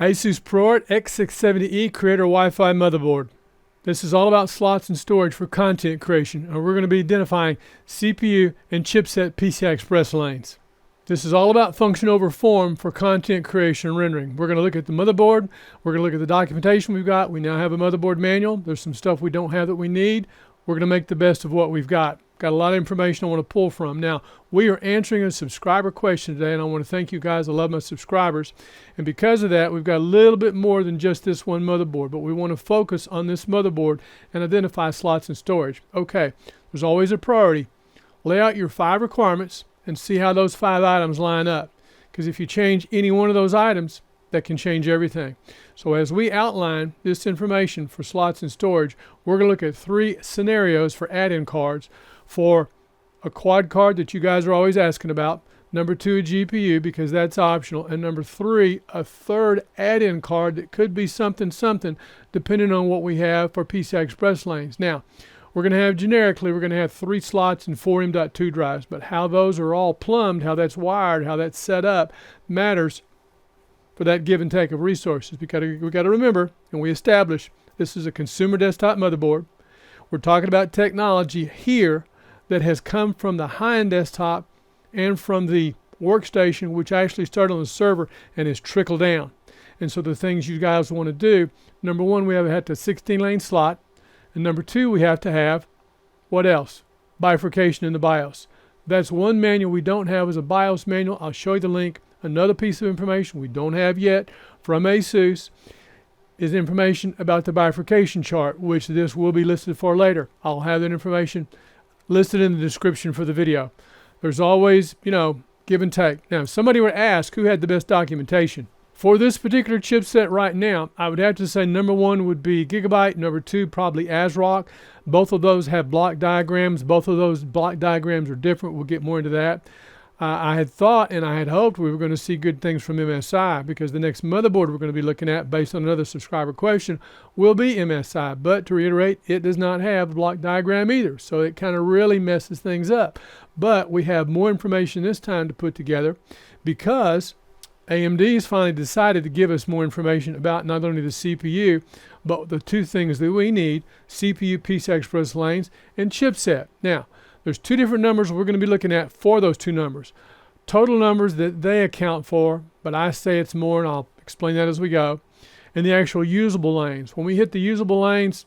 ASUS ProArt X670E Creator Wi-Fi Motherboard. This is all about slots and storage for content creation, and we're going to be identifying CPU and chipset PCI Express lanes. This is all about function over form for content creation and rendering. We're going to look at the motherboard. We're going to look at the documentation we've got. We now have a motherboard manual. There's some stuff we don't have that we need. We're going to make the best of what we've got. Got a lot of information I want to pull from. Now, we are answering a subscriber question today, and I want to thank you guys. I love my subscribers. And because of that, we've got a little bit more than just this one motherboard, but we want to focus on this motherboard and identify slots and storage. Okay, there's always a priority. Lay out your 5 requirements and see how those 5 items line up. Because if you change any one of those items, that can change everything. So as we outline this information for slots and storage, we're going to look at 3 scenarios for add-in cards for a quad card that you guys are always asking about, number 2 a GPU because that's optional, and number 3 a third add-in card that could be something depending on what we have for PCI Express lanes. Now we're going to have generically, we're going to have 3 slots and 4 M.2 drives, but how those are all plumbed, how that's wired, how that's set up matters for that give and take of resources. We got to remember, and we establish, this is a consumer desktop motherboard. We're talking about technology here that has come from the high-end desktop and from the workstation, which actually started on the server and has trickled down. And so the things you guys want to do, number 1, we have to have a 16-lane slot, and number 2, we have to have, what else? Bifurcation in the BIOS. That's one manual we don't have is a BIOS manual. I'll show you the link. Another piece of information we don't have yet from ASUS is information about the bifurcation chart, which this will be listed for later. I'll have that information listed in the description for the video. There's always, give and take. Now, if somebody were to ask who had the best documentation, for this particular chipset right now, I would have to say number 1 would be Gigabyte, number 2 probably ASRock. Both of those have block diagrams. Both of those block diagrams are different. We'll get more into that. I had thought and I had hoped we were going to see good things from MSI because the next motherboard we're going to be looking at based on another subscriber question will be MSI. But to reiterate, it does not have the block diagram either. So it kind of really messes things up. But we have more information this time to put together because AMD has finally decided to give us more information about not only the CPU, but the 2 things that we need, CPU PCI Express lanes and chipset. Now, there's 2 different numbers we're going to be looking at for those 2 numbers. Total numbers that they account for, but I say it's more, and I'll explain that as we go. And the actual usable lanes. When we hit the usable lanes,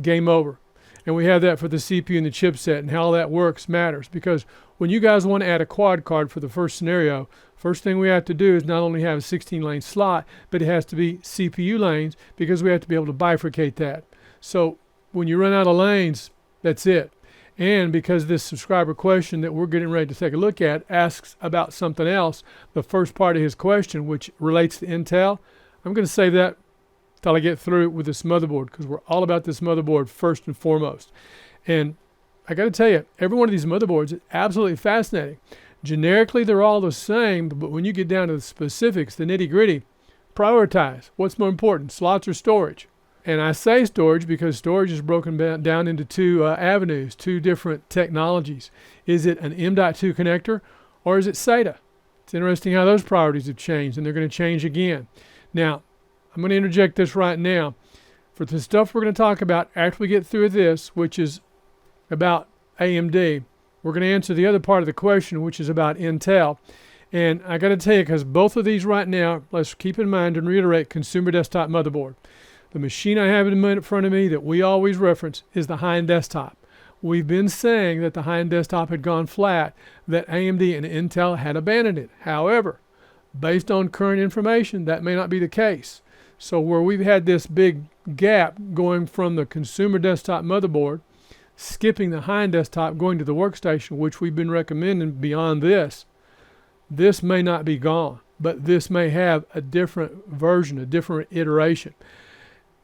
game over. And we have that for the CPU and the chipset, and how that works matters. Because when you guys want to add a quad card for the first scenario, first thing we have to do is not only have a 16-lane slot, but it has to be CPU lanes because we have to be able to bifurcate that. So when you run out of lanes, that's it. And because this subscriber question that we're getting ready to take a look at asks about something else, the first part of his question, which relates to Intel, I'm going to save that till I get through with this motherboard because we're all about this motherboard first and foremost. And I got to tell you, every one of these motherboards is absolutely fascinating. Generically, they're all the same, but when you get down to the specifics, the nitty-gritty, prioritize. What's more important, slots or storage? And I say storage because storage is broken down into 2 avenues, 2 different technologies. Is it an M.2 connector or is it SATA? It's interesting how those priorities have changed, and they're going to change again. Now, I'm going to interject this right now. For the stuff we're going to talk about after we get through this, which is about AMD, we're going to answer the other part of the question, which is about Intel. And I got to tell you, because both of these right now, let's keep in mind and reiterate, consumer desktop motherboard. The machine I have in front of me that we always reference is the high-end desktop. We've been saying that the high-end desktop had gone flat, that AMD and Intel had abandoned it. However, based on current information, that may not be the case. So where we've had this big gap going from the consumer desktop motherboard, skipping the high-end desktop, going to the workstation, which we've been recommending beyond this, this may not be gone, but this may have a different version, a different iteration.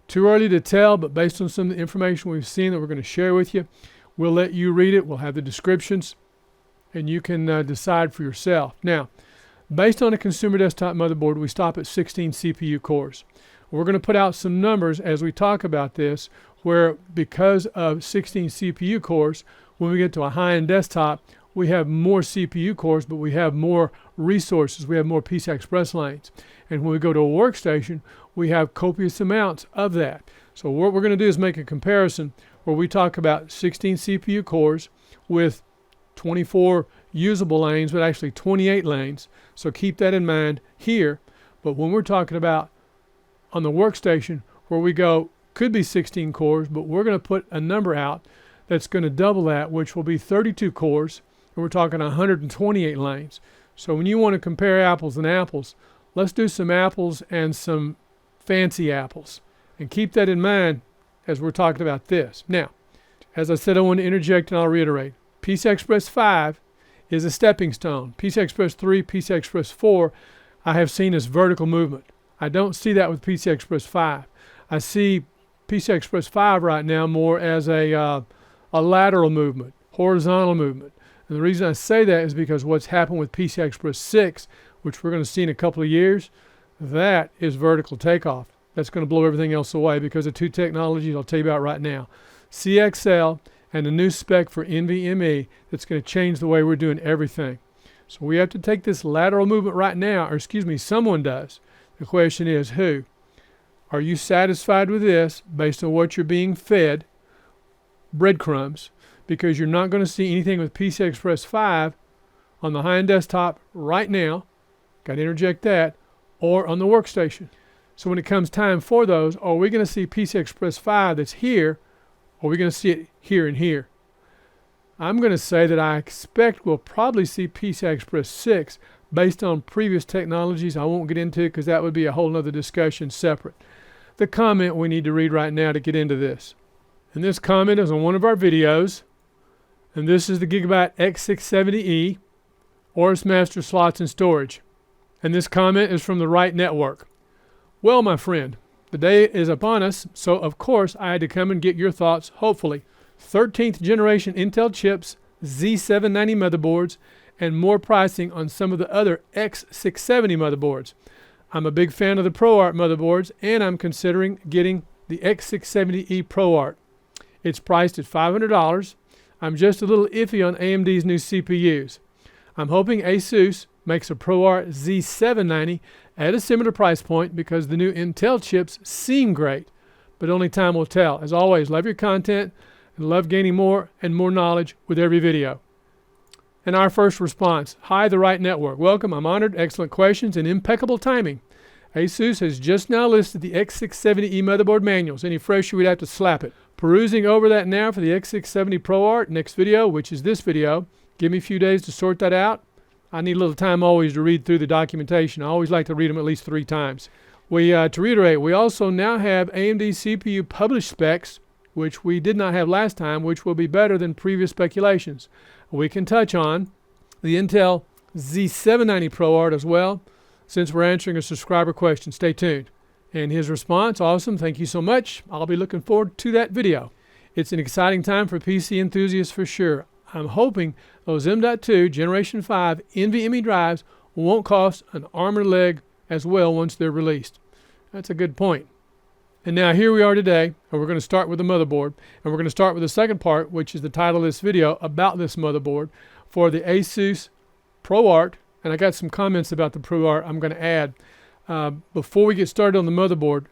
Too early to tell, but based on some of the information we've seen that we're going to share with you, we'll let you read it. We'll have the descriptions, and you can decide for yourself. Now, based on a consumer desktop motherboard, we stop at 16 CPU cores. We're going to put out some numbers as we talk about this, where because of 16 CPU cores, when we get to a high-end desktop, we have more CPU cores, but we have more resources. We have more PCI Express lanes. And when we go to a workstation, we have copious amounts of that. So what we're going to do is make a comparison where we talk about 16 CPU cores with 24 usable lanes, but actually 28 lanes. So keep that in mind here. But when we're talking about on the workstation, where we go, could be 16 cores, but we're going to put a number out that's going to double that, which will be 32 cores, and we're talking 128 lanes. So when you want to compare apples and apples, let's do some apples and some fancy apples. And keep that in mind as we're talking about this. Now, as I said, I want to interject and I'll reiterate. PCI Express 5 is a stepping stone. PCI Express 3, PCI Express 4, I have seen as vertical movement. I don't see that with PCI Express 5. I see PCI Express 5 right now more as a lateral movement, horizontal movement. And the reason I say that is because what's happened with PCI Express 6, which we're going to see in a couple of years, that is vertical takeoff. That's going to blow everything else away because of two technologies I'll tell you about right now. CXL and a new spec for NVMe that's going to change the way we're doing everything. So we have to take this lateral movement right now, or excuse me, someone does. The question is who? Are you satisfied with this based on what you're being fed? Breadcrumbs. Because you're not going to see anything with PCI Express 5 on the high-end desktop right now. Got to interject that. Or on the workstation. So when it comes time for those, are we going to see PCI Express 5 that's here, or are we going to see it here and here? I'm going to say that I expect we'll probably see PCI Express 6 based on previous technologies I won't get into because that would be a whole other discussion separate. The comment we need to read right now to get into this. And this comment is on one of our videos, and this is the Gigabyte X670E, Oris Master Slots and Storage. And this comment is from the Right Network. Well, my friend, the day is upon us, so of course I had to come and get your thoughts, hopefully. 13th generation Intel chips, Z790 motherboards, and more pricing on some of the other X670 motherboards. I'm a big fan of the ProArt motherboards, and I'm considering getting the X670E ProArt. It's priced at $500. I'm just a little iffy on AMD's new CPUs. I'm hoping ASUS makes a ProArt Z790 at a similar price point because the new Intel chips seem great, but only time will tell. As always, love your content and love gaining more and more knowledge with every video. And our first response, hi, the Right Network. Welcome, I'm honored, excellent questions, and impeccable timing. ASUS has just now listed the X670E motherboard manuals. Any fresh, you would have to slap it. Perusing over that now for the X670 ProArt, next video, which is this video. Give me a few days to sort that out. I need a little time always to read through the documentation. I always like to read them at least 3 times. To reiterate, we also now have AMD CPU published specs, which we did not have last time, which will be better than previous speculations. We can touch on the Intel Z790 ProArt as well, since we're answering a subscriber question. Stay tuned. And his response, awesome, thank you so much. I'll be looking forward to that video. It's an exciting time for PC enthusiasts for sure. I'm hoping those M.2 Generation 5 NVMe drives won't cost an arm and a leg as well once they're released. That's a good point. And now here we are today, and we're going to start with the motherboard. And we're going to start with the second part, which is the title of this video about this motherboard for the ASUS ProArt. And I got some comments about the ProArt I'm going to add. Before we get started on the motherboard,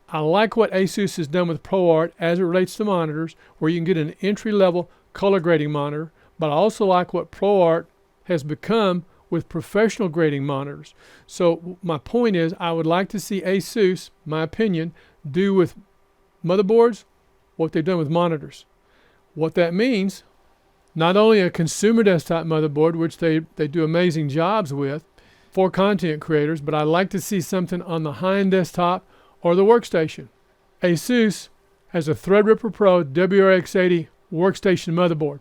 I like what ASUS has done with ProArt as it relates to monitors, where you can get an entry-level color grading monitor, but I also like what ProArt has become with professional grading monitors. So my point is, I would like to see ASUS, my opinion, do with motherboards what they've done with monitors. What that means, not only a consumer desktop motherboard, which they do amazing jobs with for content creators, but I'd like to see something on the high-end desktop or the workstation. ASUS has a Threadripper Pro WRX80 workstation motherboard.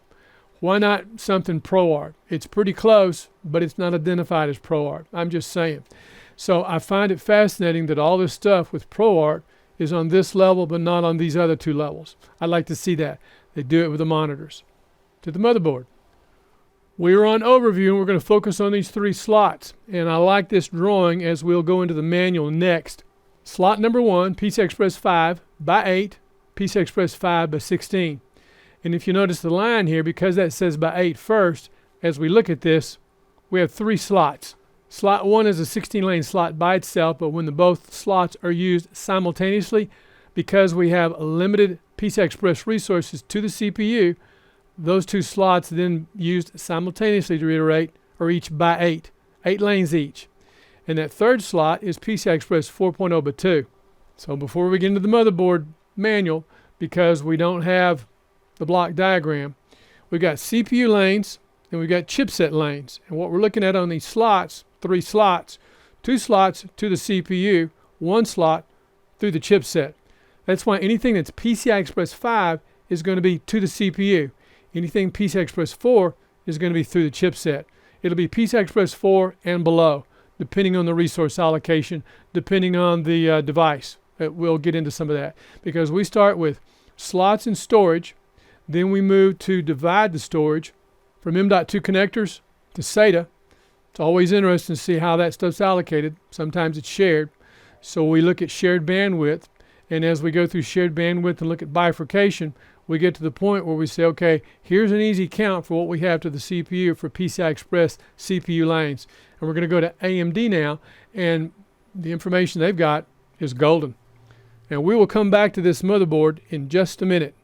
Why not something ProArt? It's pretty close, but it's not identified as ProArt. I'm just saying. So I find it fascinating that all this stuff with ProArt is on this level, but not on these other 2 levels. I'd like to see that. They do it with the monitors. To the motherboard. We are on overview, and we're going to focus on these 3 slots. And I like this drawing as we'll go into the manual next. Slot number 1, PCI Express 5 by 8, PCI Express 5 by 16. And if you notice the line here, because that says by 8 first, as we look at this, we have 3 slots. Slot 1 is a 16-lane slot by itself, but when both slots are used simultaneously, because we have limited PCI Express resources to the CPU, those 2 slots then used simultaneously to reiterate are each by 8 lanes each. And that 3rd slot is PCI Express 4.0 by 2. So before we get into the motherboard manual, because we don't have the block diagram, we've got CPU lanes and we've got chipset lanes. And what we're looking at on these slots, 3 slots, 2 slots to the CPU, 1 slot through the chipset. That's why anything that's PCI Express 5 is going to be to the CPU. Anything PCI Express 4 is going to be through the chipset. It'll be PCI Express 4 and below, depending on the resource allocation, depending on the device. We'll get into some of that, because we start with slots and storage, then we move to divide the storage from M.2 connectors to SATA. It's always interesting to see how that stuff's allocated. Sometimes it's shared. So we look at shared bandwidth, and as we go through shared bandwidth and look at bifurcation, we get to the point where we say, okay, here's an easy count for what we have to the CPU for PCI Express CPU lanes. And we're going to go to AMD now, and the information they've got is golden. And we will come back to this motherboard in just a minute.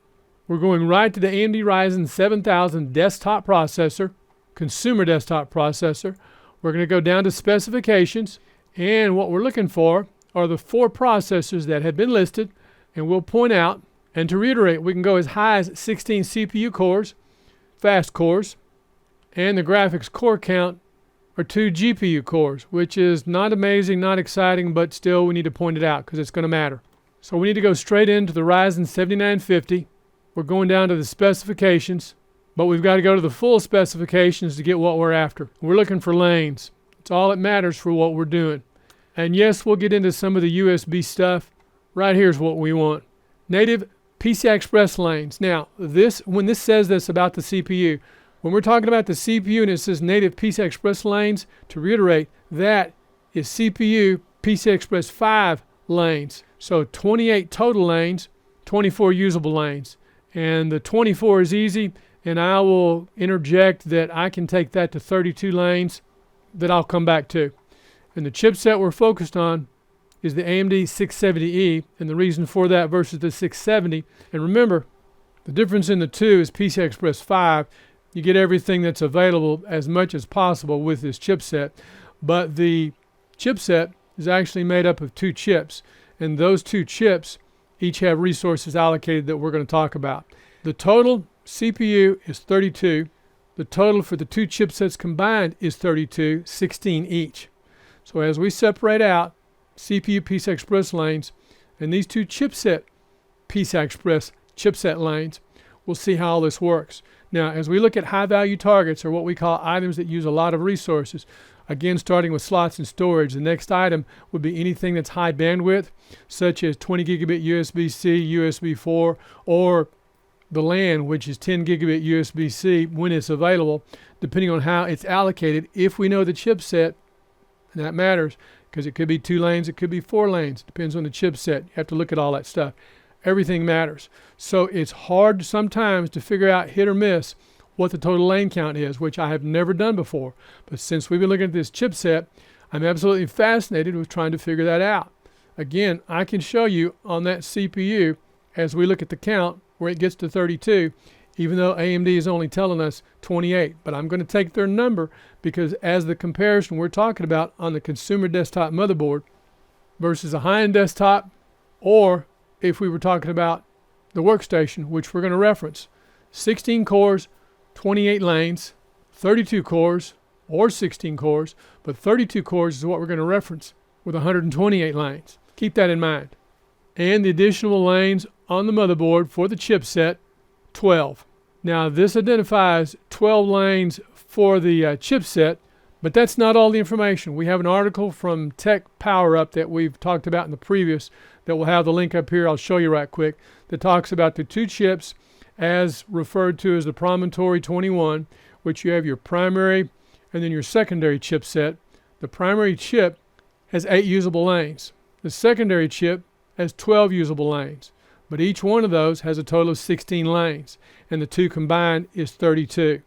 We're going right to the AMD Ryzen 7000 desktop processor, consumer desktop processor. We're going to go down to specifications, and what we're looking for are the 4 processors that have been listed, and we'll point out, and to reiterate, we can go as high as 16 CPU cores, fast cores, and the graphics core count are 2 GPU cores, which is not amazing, not exciting, but still we need to point it out because it's going to matter. So we need to go straight into the Ryzen 7950. We're going down to the specifications, but we've got to go to the full specifications to get what we're after. We're looking for lanes. It's all that matters for what we're doing. And yes, we'll get into some of the USB stuff. Right here's what we want. Native PCI Express lanes. Now, when this says this about the CPU, when we're talking about the CPU and it says native PCI Express lanes, to reiterate, that is CPU PCI Express 5 lanes. So 28 total lanes, 24 usable lanes. And the 24 is easy, and I will interject that I can take that to 32 lanes that I'll come back to. And the chipset we're focused on is the AMD 670E, and the reason for that versus the 670, and remember, the difference in the 2 is PCI Express 5. You get everything that's available as much as possible with this chipset, but the chipset is actually made up of 2 chips, and those 2 chips each have resources allocated that we're going to talk about. The total CPU is 32. The total for the 2 chipsets combined is 32, 16 each. So as we separate out CPU PCI Express lanes and these 2 chipset PCI Express chipset lanes, we'll see how all this works. Now, as we look at high-value targets, or what we call items that use a lot of resources, again, starting with slots and storage, the next item would be anything that's high bandwidth, such as 20 gigabit USBC, USB 4, or the LAN, which is 10 gigabit USB-C when it's available, depending on how it's allocated. If we know the chipset, and that matters, because it could be 2 lanes, it could be 4 lanes, depends on the chipset. You have to look at all that stuff. Everything matters. So it's hard sometimes to figure out, hit or miss, what the total lane count is, which I have never done before. But since we've been looking at this chipset, I'm absolutely fascinated with trying to figure that out. Again, I can show you on that CPU, as we look at the count, where it gets to 32, even though AMD is only telling us 28. But I'm going to take their number, because as the comparison we're talking about on the consumer desktop motherboard versus a high-end desktop, or if we were talking about the workstation, which we're going to reference, 16 cores, 28 lanes, 32 cores, or 16 cores, but 32 cores is what we're going to reference with 128 lanes. Keep that in mind. And the additional lanes on the motherboard for the chipset, 12. Now, this identifies 12 lanes for the chipset, but that's not all the information. We have an article from Tech Power Up that we've talked about in the previous, that we'll have the link up here. I'll show you right quick, that talks about the 2 chips as referred to as the Promontory 21, which you have your primary and then your secondary chipset. The primary chip has 8 usable lanes. The secondary chip has 12 usable lanes, but each one of those has a total of 16 lanes, and the 2 combined is 32.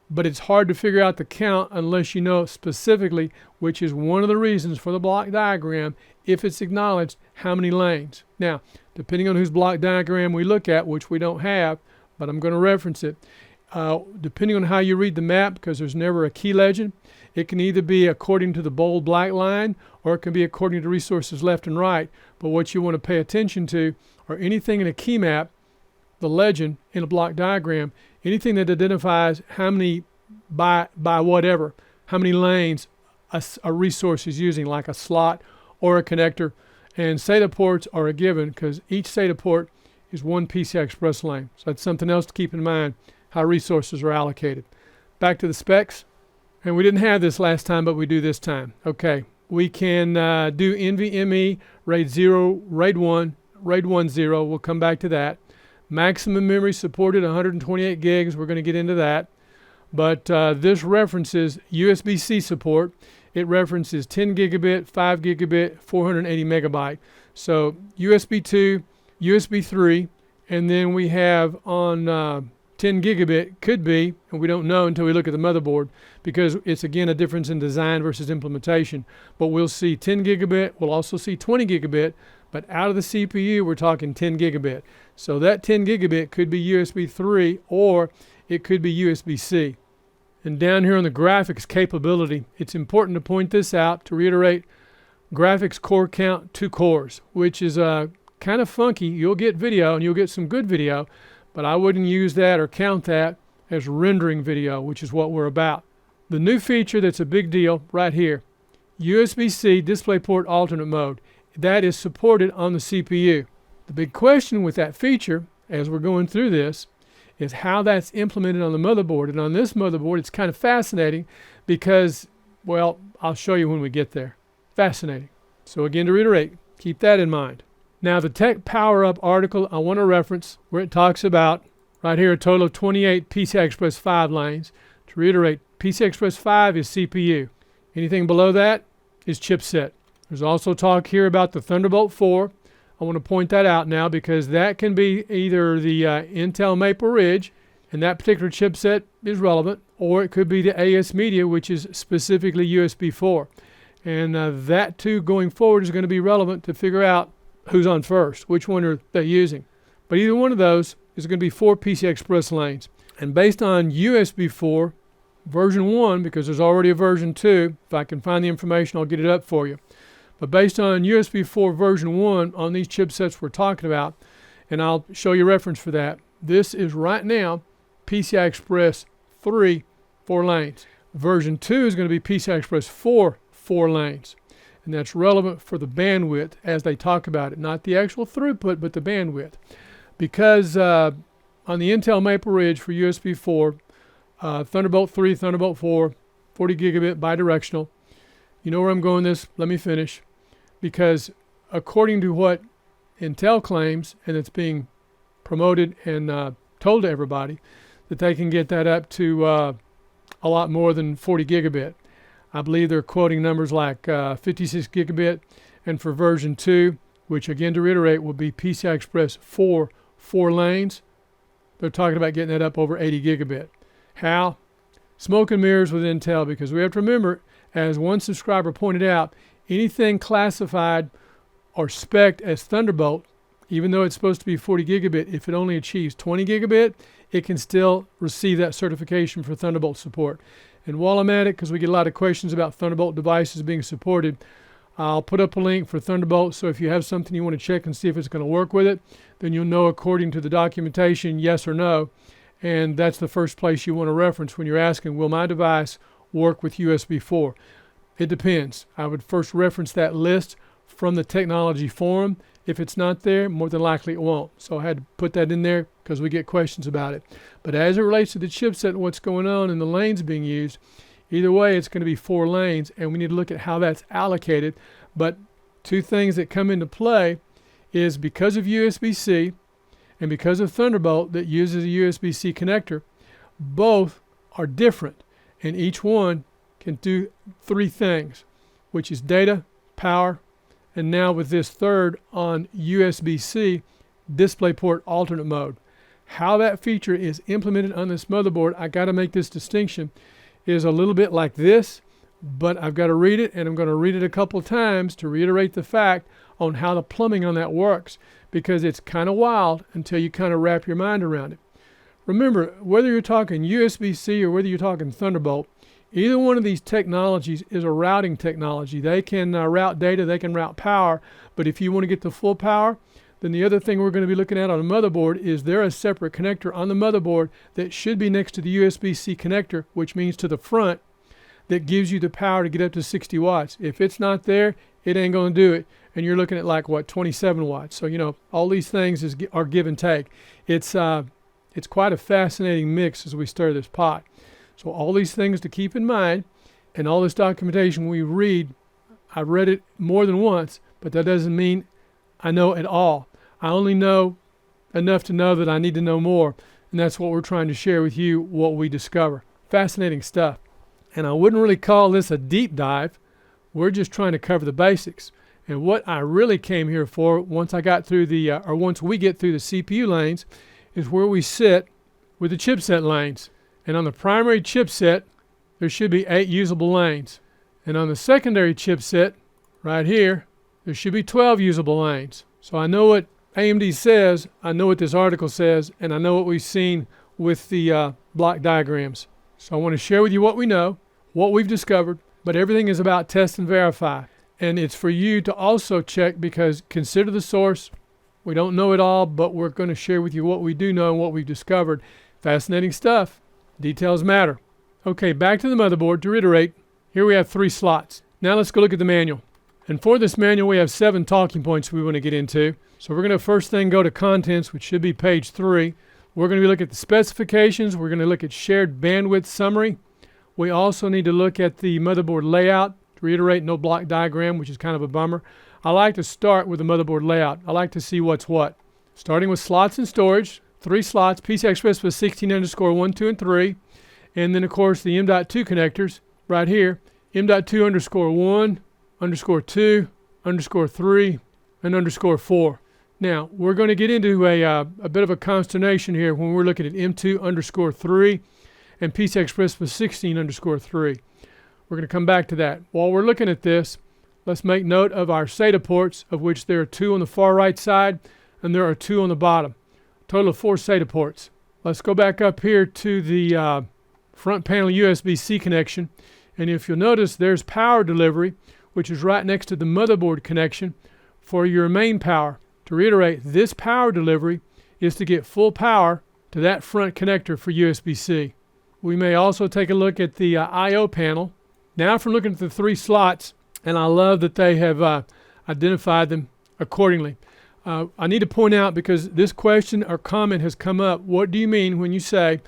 but it's hard to figure out the count unless you know specifically, which is one of the reasons for the block diagram, if it's acknowledged, how many lanes. Now, depending on whose block diagram we look at, which we don't have, but I'm going to reference it, depending on how you read the map, because there's never a key legend, it can either be according to the bold black line or it can be according to resources left and right. But what you want to pay attention to are anything in a key map, the legend in a block diagram, anything that identifies how many by whatever, how many lanes a resource is using, like a slot or a connector. And SATA ports are a given because each SATA port is one PCI Express lane. So that's something else to keep in mind, how resources are allocated. Back to the specs. And we didn't have this last time, but we do this time. Okay, we can do NVMe, RAID 0, RAID 1, RAID 1 0. We'll come back to that. Maximum memory supported 128 gigs. We're going to get into that. But this references USB-C support. It references 10 gigabit, 5 gigabit, 480 megabyte. So USB 2, USB 3, and then we have on 10 gigabit could be, and we don't know until we look at the motherboard because it's again a difference in design versus implementation. But we'll see 10 gigabit, we'll also see 20 gigabit, but out of the CPU we're talking 10 gigabit. So that 10 gigabit could be USB 3 or it could be USB-C. And down here on the graphics capability, it's important to point this out to reiterate graphics core count 2 cores, which is kind of funky. You'll get video and you'll get some good video, but I wouldn't use that or count that as rendering video, which is what we're about. The new feature that's a big deal right here, USB-C DisplayPort alternate mode. That is supported on the CPU. The big question with that feature, as we're going through this, is how that's implemented on the motherboard. And on this motherboard, it's kind of fascinating because, well, I'll show you when we get there. Fascinating. So again, to reiterate, keep that in mind. Now, the Tech Power Up article I want to reference where it talks about, right here, a total of 28 PCI Express 5 lanes. To reiterate, PCI Express 5 is CPU. Anything below that is chipset. There's also talk here about the Thunderbolt 4. I want to point that out now because that can be either the Intel Maple Ridge, and that particular chipset is relevant, or it could be the AS Media, which is specifically USB 4. And that too going forward is going to be relevant to figure out who's on first, which one are they using. But either one of those is going to be 4 PCI Express lanes. And based on USB 4 version 1, because there's already a version 2, if I can find the information, I'll get it up for you. But based on USB 4 version 1 on these chipsets we're talking about, and I'll show you a reference for that, this is right now PCI Express 3, 4 lanes. Version 2 is going to be PCI Express 4, 4 lanes. And that's relevant for the bandwidth as they talk about it, not the actual throughput, but the bandwidth. Because on the Intel Maple Ridge for USB 4, Thunderbolt 3, Thunderbolt 4, 40 gigabit bidirectional. You know where I'm going this, let me finish. Because according to what Intel claims, and it's being promoted and told to everybody, that they can get that up to a lot more than 40 gigabit. I believe they're quoting numbers like 56 gigabit, and for version 2, which again to reiterate will be PCI Express 4, 4 lanes, they're talking about getting that up over 80 gigabit. How? Smoke and mirrors with Intel, because we have to remember, as one subscriber pointed out, anything classified or spec'd as Thunderbolt, even though it's supposed to be 40 gigabit, if it only achieves 20 gigabit, it can still receive that certification for Thunderbolt support. And while I'm at it, because we get a lot of questions about Thunderbolt devices being supported, I'll put up a link for Thunderbolt, so if you have something you want to check and see if it's going to work with it, then you'll know according to the documentation, yes or no. And that's the first place you want to reference when you're asking, will my device work with USB 4? It depends. I would first reference that list from the technology forum. If it's not there, more than likely it won't. So I had to put that in there because we get questions about it. But as it relates to the chipset and what's going on and the lanes being used, either way it's going to be 4 lanes, and we need to look at how that's allocated. But two things that come into play is because of USB-C and because of Thunderbolt that uses a USB-C connector, both are different, and each one can do 3 things, which is data, power, and now with this third on USB-C, DisplayPort alternate mode. How that feature is implemented on this motherboard, I got to make this distinction, is a little bit like this, but I've got to read it, and I'm going to read it a couple of times to reiterate the fact on how the plumbing on that works, because it's kind of wild until you kind of wrap your mind around it. Remember, whether you're talking USB-C or whether you're talking Thunderbolt, either one of these technologies is a routing technology. They can route data, they can route power, but if you want to get the full power, then the other thing we're going to be looking at on a motherboard is there a separate connector on the motherboard that should be next to the USB-C connector, which means to the front, that gives you the power to get up to 60 watts. If it's not there, it ain't going to do it. And you're looking at like, what, 27 watts. So, you know, all these things are give and take. It's quite a fascinating mix as we stir this pot. So all these things to keep in mind, and all this documentation we read, I've read it more than once, but that doesn't mean I know it all. I only know enough to know that I need to know more, and that's what we're trying to share with you, what we discover. Fascinating stuff. And I wouldn't really call this a deep dive. We're just trying to cover the basics. And what I really came here for, once I got through once we get through the CPU lanes, is where we sit with the chipset lanes. And on the primary chipset, there should be 8 usable lanes. And on the secondary chipset, right here, there should be 12 usable lanes. So I know what AMD says, I know what this article says, and I know what we've seen with the block diagrams. So I want to share with you what we know, what we've discovered, but everything is about test and verify. And it's for you to also check, because consider the source. We don't know it all, but we're going to share with you what we do know and what we've discovered. Fascinating stuff. Details matter. Okay, back to the motherboard. To reiterate, here we have 3 slots. Now let's go look at the manual. And for this manual, we have 7 talking points we want to get into. So we're going to first thing go to contents, which should be page 3. We're going to look at the specifications. We're going to look at shared bandwidth summary. We also need to look at the motherboard layout. To reiterate, no block diagram, which is kind of a bummer. I like to start with the motherboard layout. I like to see what's what. Starting with slots and storage, 3 slots, PCI Express with 16_1, 2, and 3. And then, of course, the M.2 connectors right here, M.2_1, _2, _3, and _4. Now, we're going to get into a bit of a consternation here when we're looking at M.2_3 and PCI Express with 16_3. We're going to come back to that. While we're looking at this, let's make note of our SATA ports, of which there are 2 on the far right side and there are 2 on the bottom. Total of 4 SATA ports. Let's go back up here to the front panel USBC connection, and if you'll notice, there's power delivery, which is right next to the motherboard connection for your main power. To reiterate, this power delivery is to get full power to that front connector for USB-C. We may also take a look at the I/O panel. Now from looking at the 3 slots, and I love that they have identified them accordingly. I need to point out, because this question or comment has come up, what do you mean when you say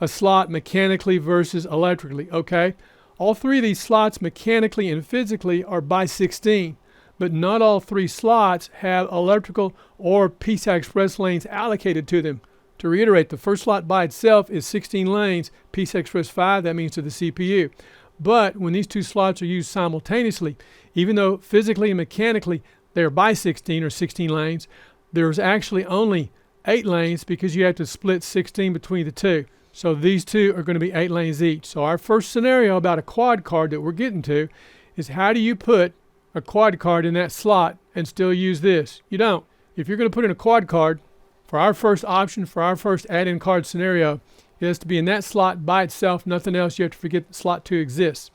a slot mechanically versus electrically? Okay, all 3 of these slots mechanically and physically are by 16, but not all 3 slots have electrical or PCI Express lanes allocated to them. To reiterate, the first slot by itself is 16 lanes, PCI Express 5, that means to the CPU. But when these 2 slots are used simultaneously, even though physically and mechanically they're by 16 or 16 lanes, there's actually only 8 lanes, because you have to split 16 between the 2. So these 2 are going to be 8 lanes each. So our first scenario about a quad card that we're getting to is, how do you put a quad card in that slot and still use this? You don't. If you're going to put in a quad card, for our first option, for our first add-in card scenario, it has to be in that slot by itself, nothing else. You have to forget that slot 2 exists.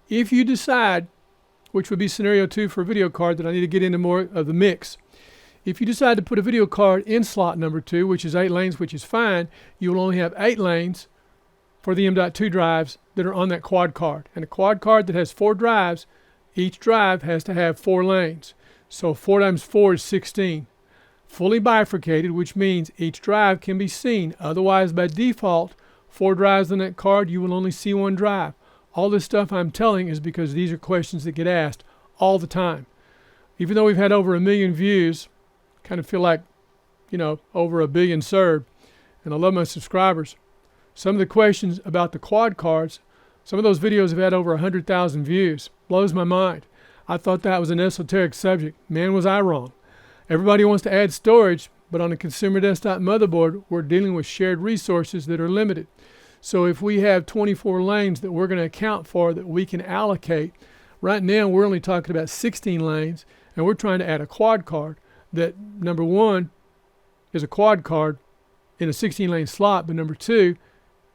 If you decide, which would be scenario 2 for a video card that I need to get into more of the mix, if you decide to put a video card in slot number 2, which is 8 lanes, which is fine, you will only have 8 lanes for the M.2 drives that are on that quad card. And a quad card that has 4 drives, each drive has to have 4 lanes. So 4 times 4 is 16. Fully bifurcated, which means each drive can be seen. Otherwise, by default, 4 drives on that card, you will only see 1 drive. All this stuff I'm telling is because these are questions that get asked all the time. Even though we've had over 1 million views, kind of feel like, you know, over 1 billion served, and I love my subscribers. Some of the questions about the quad cards, some of those videos have had over 100,000 views. Blows my mind. I thought that was an esoteric subject. Man, was I wrong. Everybody wants to add storage, But on a consumer desktop motherboard, we're dealing with shared resources that are limited. So if we have 24 lanes that we're going to account for that we can allocate, right now we're only talking about 16 lanes, and we're trying to add a quad card that, number one, is a quad card in a 16-lane slot, but number two,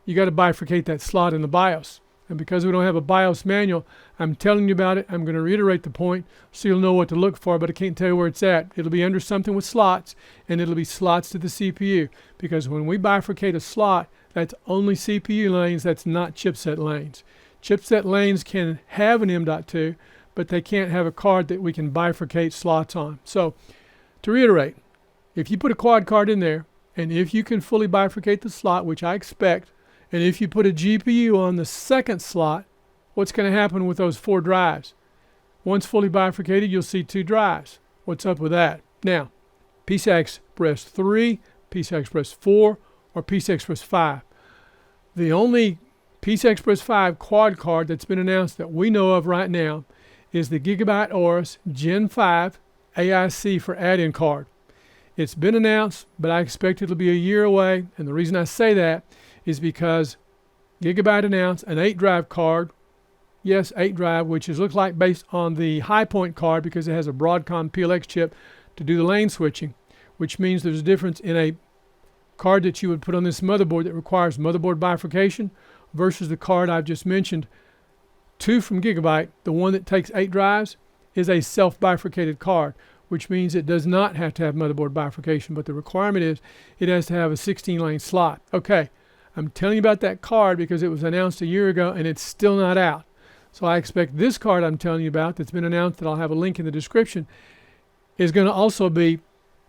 you got to bifurcate that slot in the BIOS. And because we don't have a BIOS manual, I'm telling you about it. I'm going to reiterate the point so you'll know what to look for, but I can't tell you where it's at. It'll be under something with slots, and it'll be slots to the CPU. Because when we bifurcate a slot, that's only CPU lanes, that's not chipset lanes. Chipset lanes can have an M.2, but they can't have a card that we can bifurcate slots on. So, to reiterate, if you put a quad card in there, and if you can fully bifurcate the slot, which I expect, and if you put a GPU on the second slot, what's going to happen with those 4 drives? Once fully bifurcated, you'll see 2 drives. What's up with that? Now, PCI Express 3, PCI Express 4, or PCI Express 5. The only PCI Express 5 quad card that's been announced that we know of right now is the Gigabyte Aorus Gen 5 AIC for add-in card. It's been announced, but I expect it'll be a year away, and the reason I say that is because Gigabyte announced an 8-drive card, yes, 8-drive, which looks like based on the High Point card because it has a Broadcom PLX chip to do the lane switching, which means there's a difference in a card that you would put on this motherboard that requires motherboard bifurcation versus the card I've just mentioned. 2 from Gigabyte, the one that takes 8 drives, is a self-bifurcated card, which means it does not have to have motherboard bifurcation, but the requirement is it has to have a 16-lane slot. Okay, I'm telling you about that card because it was announced a year ago and it's still not out. So I expect this card I'm telling you about that's been announced, that I'll have a link in the description, is going to also be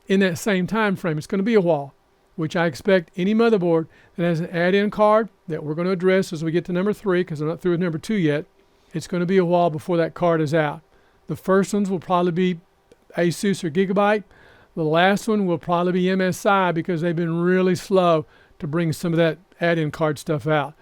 in that same time frame. It's going to be a while, which I expect any motherboard that has an add-in card that we're going to address as we get to number 3, because I'm not through with number 2 yet. It's going to be a while before that card is out. The first ones will probably be ASUS or Gigabyte. The last one will probably be MSI because they've been really slow to bring some of that add-in card stuff out.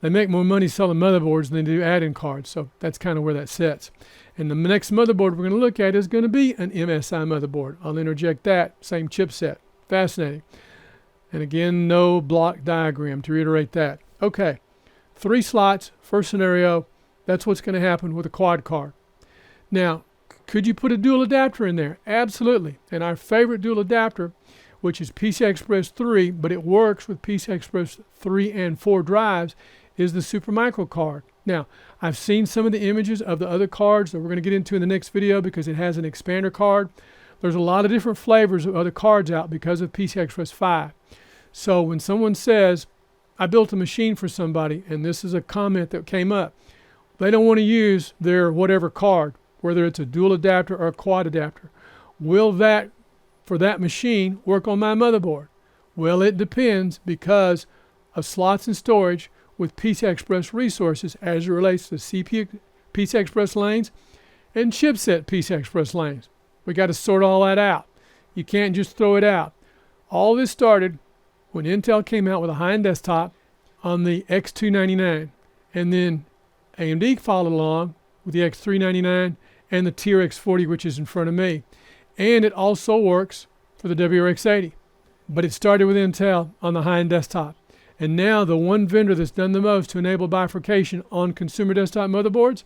They make more money selling motherboards than they do add-in cards, so that's kind of where that sits. And the next motherboard we're going to look at is going to be an MSI motherboard. I'll interject that, same chipset. Fascinating. And again, no block diagram to reiterate that. Okay, 3 slots, first scenario, that's what's going to happen with a quad card. Now, could you put a dual adapter in there? Absolutely. And our favorite dual adapter, which is PCI Express 3, but it works with PCI Express 3 and 4 drives, is the Supermicro card. Now, I've seen some of the images of the other cards that we're going to get into in the next video because it has an expander card. There's a lot of different flavors of other cards out because of PCI Express 5. So when someone says, I built a machine for somebody, and this is a comment that came up, they don't want to use their whatever card, whether it's a dual adapter or a quad adapter. Will that, for that machine, work on my motherboard? Well, it depends because of slots and storage with PCI Express resources as it relates to CPU PCI Express lanes and chipset PCI Express lanes. We got to sort all that out. You can't just throw it out. All this started when Intel came out with a high-end desktop on the X299, and then AMD followed along with the X399 and the TRX40, which is in front of me. And it also works for the WRX80. But it started with Intel on the high-end desktop. And now the one vendor that's done the most to enable bifurcation on consumer desktop motherboards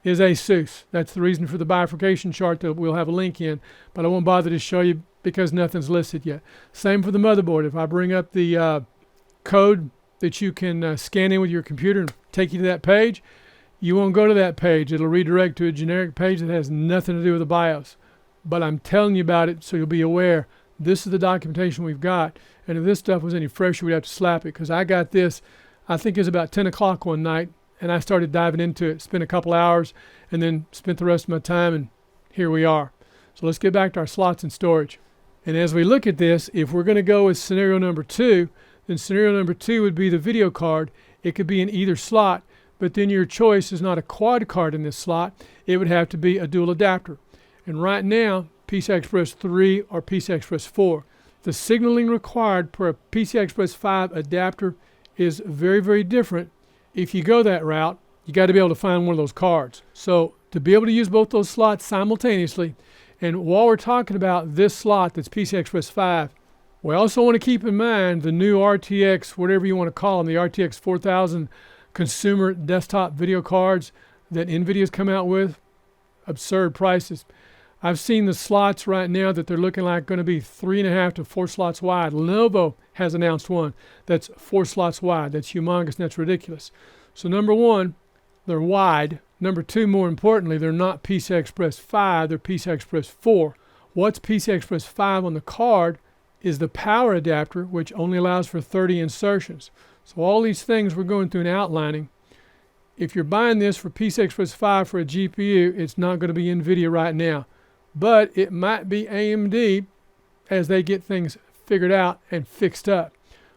is ASUS. That's the reason for the bifurcation chart that we'll have a link in, but I won't bother to show you because nothing's listed yet. Same for the motherboard. If I bring up the code that you can scan in with your computer and take you to that page, you won't go to that page. It'll redirect to a generic page that has nothing to do with the BIOS. But I'm telling you about it so you'll be aware. This is the documentation we've got. And if this stuff was any fresher, we'd have to slap it because I got this, I think it was about 10 o'clock one night, and I started diving into it, spent a couple hours, and then spent the rest of my time, and here we are. So let's get back to our slots and storage. And as we look at this, if we're going to go with scenario number 2, then scenario number 2 would be the video card. It could be in either slot, but then your choice is not a quad card in this slot. It would have to be a dual adapter. And right now, PCI Express 3 or PCI Express 4. The signaling required per a PCI Express 5 adapter is very, very different. If you go that route, you got to be able to find one of those cards. So to be able to use both those slots simultaneously, and while we're talking about this slot that's PCI Express 5, We also want to keep in mind the new RTX, whatever you want to call them, the RTX 4000 consumer desktop video cards that NVIDIA's come out with. Absurd prices. I've seen the slots right now that they're looking like going to be 3.5 to 4 slots wide. Lenovo has announced one that's 4 slots wide. That's humongous and that's ridiculous. So number one, they're wide. Number two, more importantly, they're not PCI Express 5, they're PCI Express 4. What's PCI Express 5 on the card is the power adapter, which only allows for 30 insertions. So all these things we're going through and outlining. If you're buying this for PCI Express 5 for a GPU, it's not going to be NVIDIA right now. But it might be AMD as they get things figured out and fixed up.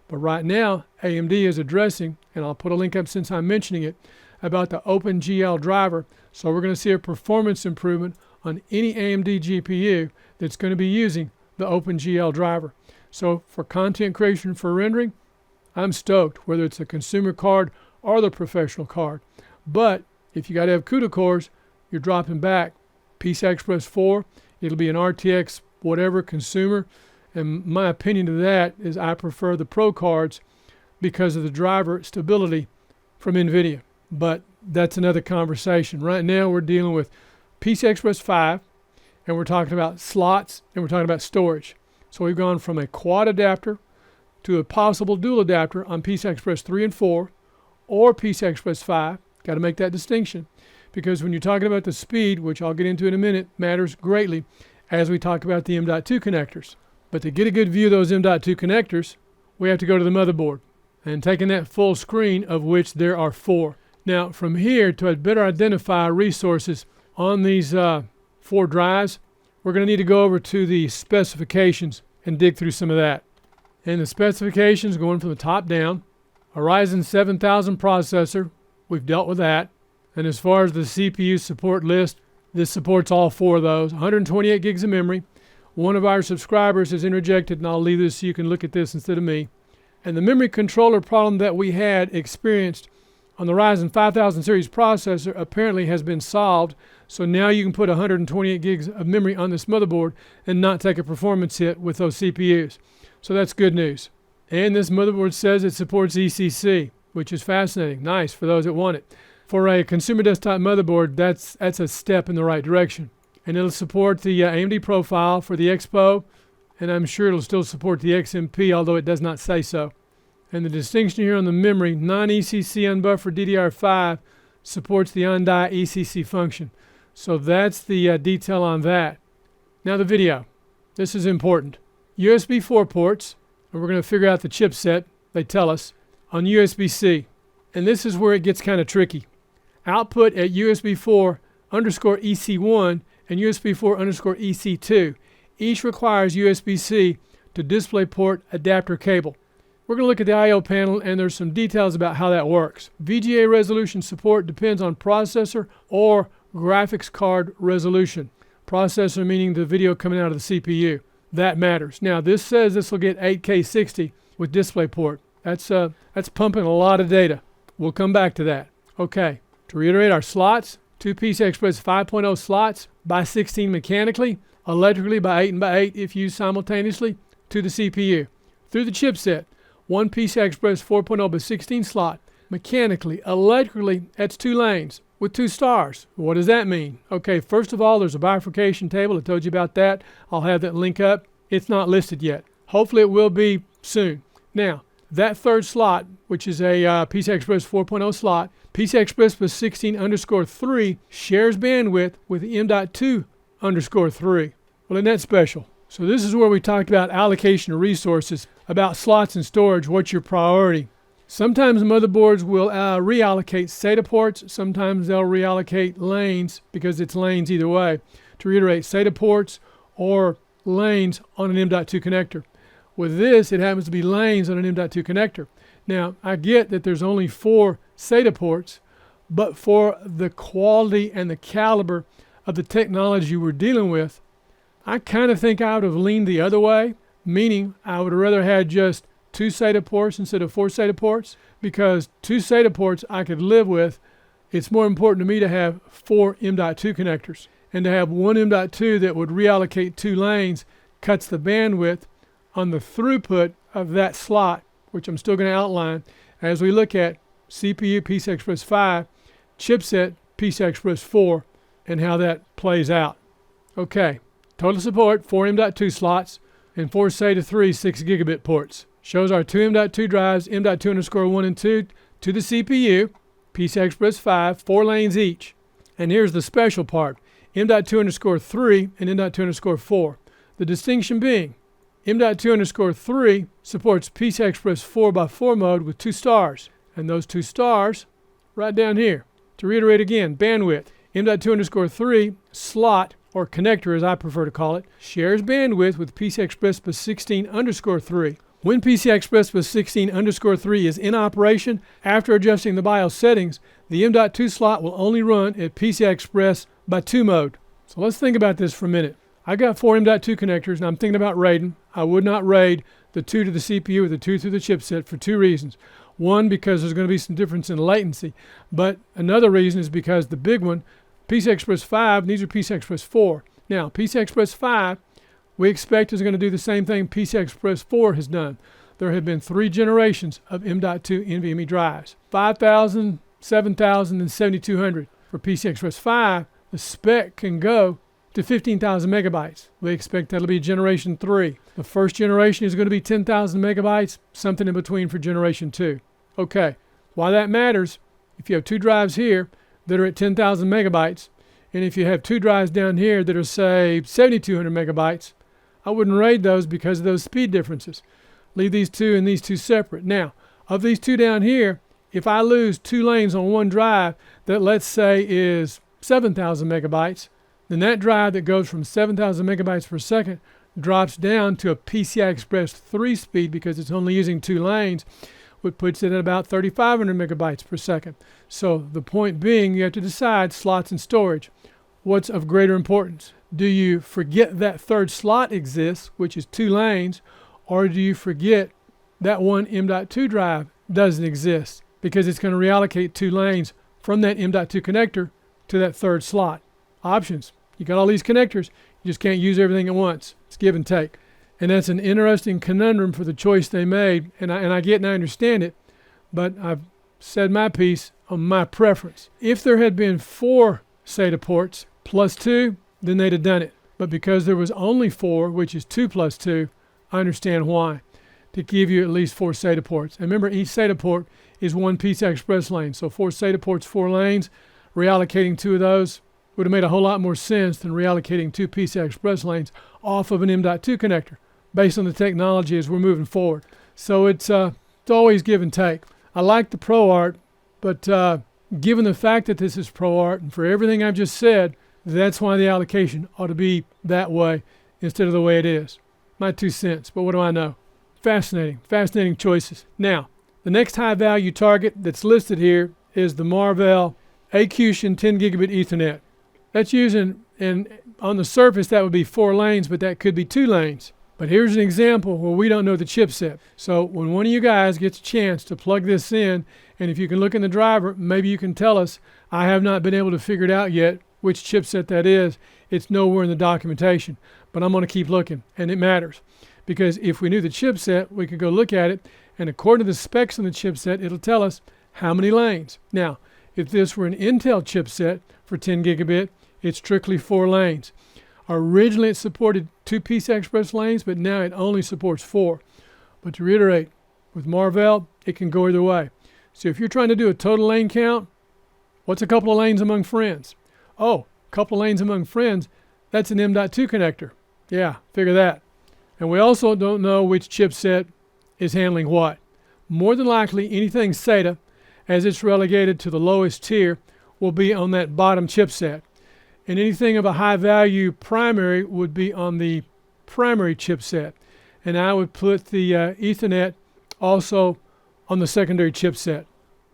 But right now, AMD is addressing, and I'll put a link up since I'm mentioning it, about the OpenGL driver. So we're going to see a performance improvement on any AMD GPU that's going to be using the OpenGL driver. So for content creation, for rendering, I'm stoked, whether it's a consumer card or the professional card. But if you got to have CUDA cores, you're dropping back PCI Express 4. It'll be an RTX whatever consumer. And my opinion to that is I prefer the Pro cards because of the driver stability from NVIDIA. But that's another conversation. Right now we're dealing with PCI Express 5, and we're talking about slots, and we're talking about storage. So we've gone from a quad adapter to a possible dual adapter on PCI Express 3 and 4 or PCI Express 5. Got to make that distinction because when you're talking about the speed, which I'll get into in a minute, matters greatly as we talk about the M.2 connectors. But to get a good view of those M.2 connectors, we have to go to the motherboard and taking that full screen, of which there are 4. Now from here, to better identify resources on these 4 drives, we're going to need to go over to the specifications and dig through some of that. And the specifications, going from the top down, a Ryzen 7000 processor, we've dealt with that. And as far as the CPU support list, this supports all 4 of those. 128 gigs of memory. One of our subscribers has interjected, and I'll leave this so you can look at this instead of me. And the memory controller problem that we had experienced on the Ryzen 5000 series processor apparently has been solved. So now you can put 128 gigs of memory on this motherboard and not take a performance hit with those CPUs. So that's good news. And this motherboard says it supports ECC, which is fascinating. Nice for those that want it. For a consumer desktop motherboard, that's a step in the right direction. And it'll support the AMD profile for the Expo, and I'm sure it'll still support the XMP, although it does not say so. And the distinction here on the memory, non-ECC unbuffered DDR5 supports the on-die ECC function. So that's the detail on that. Now the video. This is important. USB 4 ports, and we're going to figure out the chipset, they tell us, on USB-C. And this is where it gets kind of tricky. Output at USB 4 underscore EC1 and USB 4 underscore EC2. Each requires USB-C to DisplayPort adapter cable. We're going to look at the I/O panel, and there's some details about how that works. VGA resolution support depends on processor or graphics card resolution. Processor meaning the video coming out of the CPU. That matters. Now this says this will get 8K 60 with DisplayPort. That's pumping a lot of data. We'll come back to that. Okay, to reiterate our slots, 2 PCI Express 5.0 slots by 16 mechanically, electrically by 8 and by 8 if used simultaneously to the CPU. Through the chipset, 1 PCI Express 4.0 by 16 slot, mechanically, electrically, that's 2 lanes with 2 stars. What does that mean? Okay, first of all, there's a bifurcation table. I told you about that. I'll have that link up. It's not listed yet. Hopefully it will be soon. Now, that third slot, which is a PCI Express 4.0 slot, PCI Express plus 16 underscore 3 shares bandwidth with the M.2 underscore 3. Well, isn't that special? So this is where we talked about allocation of resources, about slots and storage, what's your priority. Sometimes motherboards will reallocate SATA ports. Sometimes they'll reallocate lanes because it's lanes either way. To reiterate, SATA ports or lanes on an M.2 connector. With this, it happens to be lanes on an M.2 connector. Now, I get that there's only 4 SATA ports, but for the quality and the caliber of the technology we're dealing with, I kind of think I would have leaned the other way, meaning I would have rather had just 2 SATA ports instead of 4 SATA ports, because 2 SATA ports I could live with. It's more important to me to have 4 M.2 connectors, and to have 1 M.2 that would reallocate 2 lanes cuts the bandwidth on the throughput of that slot, which I'm still going to outline as we look at CPU PCI Express 5, chipset PCI Express 4, and how that plays out. Okay, total support 4 M.2 slots and 4 SATA 3 6 gigabit ports. Shows our two M.2 drives, M.2_1 and 2 to the CPU, PCI Express 5, 4 lanes each. And here's the special part, M.2_3 and M.2_4. The distinction being, M.2_3 supports PCI Express 4x4 mode with 2 stars. And those 2 stars, right down here. To reiterate again, bandwidth, M.2_3 slot, or connector as I prefer to call it, shares bandwidth with PCI Express bus 16_3. When PCI Express bus 16_3 is in operation, after adjusting the BIOS settings, the M.2 slot will only run at PCI Express by 2 mode. So let's think about this for a minute. I got 4 M.2 connectors and I'm thinking about RAIDing. I would not RAID the 2 to the CPU or the 2 through the chipset for 2 reasons. One, because there's going to be some difference in latency, but another reason is because the big one, PCI Express 5, these are PCI Express 4. Now, PCI Express 5, we expect is going to do the same thing PCI Express 4 has done. There have been 3 generations of M.2 NVMe drives, 5,000, 7,000, and 7,200. For PCI Express 5, the spec can go to 15,000 megabytes. We expect that'll be generation 3. The first generation is going to be 10,000 megabytes, something in between for generation 2. Okay, why that matters, if you have 2 drives here that are at 10,000 megabytes, and if you have 2 drives down here that are, say, 7,200 megabytes, I wouldn't RAID those because of those speed differences. Leave these 2 and these 2 separate. Now, of these 2 down here, if I lose 2 lanes on one drive that, let's say, is 7,000 megabytes, then that drive that goes from 7,000 megabytes per second drops down to a PCI Express 3 speed because it's only using 2 lanes, which puts it at about 3,500 megabytes per second. So the point being, you have to decide slots and storage. What's of greater importance? Do you forget that third slot exists, which is 2 lanes, or do you forget that one M.2 drive doesn't exist because it's going to reallocate 2 lanes from that M.2 connector to that third slot? Options. You got all these connectors, you just can't use everything at once. It's give and take. And that's an interesting conundrum for the choice they made, and I get and I understand it, but I've said my piece on my preference. If there had been 4 SATA ports plus 2, then they'd have done it. But because there was only 4, which is 2 plus 2, I understand why. To give you at least 4 SATA ports. And remember, each SATA port is 1 PCI Express lane. So 4 SATA ports, 4 lanes, reallocating 2 of those would have made a whole lot more sense than reallocating 2 PCI Express lanes off of an M.2 connector, based on the technology as we're moving forward. So it's always give and take. I like the ProArt, but given the fact that this is ProArt, and for everything I've just said, that's why the allocation ought to be that way instead of the way it is. My 2 cents, but what do I know? Fascinating choices. Now, the next high value target that's listed here is the Marvell Acution 10 gigabit Ethernet. That's using, and on the surface that would be 4 lanes, but that could be 2 lanes. But here's an example where we don't know the chipset. So when one of you guys gets a chance to plug this in, and if you can look in the driver, maybe you can tell us. I have not been able to figure it out yet, which chipset that is. It's nowhere in the documentation, but I'm going to keep looking, and it matters. Because if we knew the chipset, we could go look at it, and according to the specs on the chipset, it'll tell us how many lanes. Now, if this were an Intel chipset for 10 gigabit, it's strictly 4 lanes. Originally, it supported 2 PCI Express lanes, but now it only supports 4. But to reiterate, with Marvell, it can go either way. So if you're trying to do a total lane count, what's a couple of lanes among friends? Oh, a couple of lanes among friends, that's an M.2 connector. Yeah, figure that. And we also don't know which chipset is handling what. More than likely, anything SATA, as it's relegated to the lowest tier, will be on that bottom chipset. And anything of a high value primary would be on the primary chipset. And I would put the Ethernet also on the secondary chipset.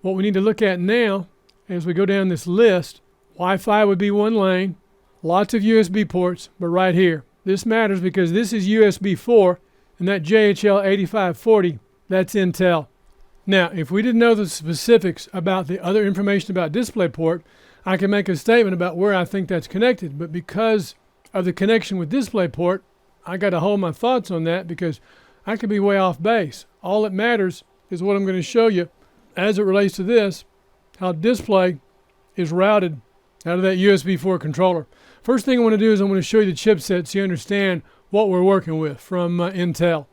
What we need to look at now, as we go down this list, Wi-Fi would be 1 lane, lots of USB ports, but right here. This matters because this is USB 4, and that JHL 8540, that's Intel. Now, if we didn't know the specifics about the other information about DisplayPort, I can make a statement about where I think that's connected, but because of the connection with DisplayPort, I got to hold my thoughts on that because I could be way off base. All that matters is what I'm going to show you as it relates to this, how display is routed out of that USB 4 controller. First thing I want to do is I'm going to show you the chipset so you understand what we're working with from Intel.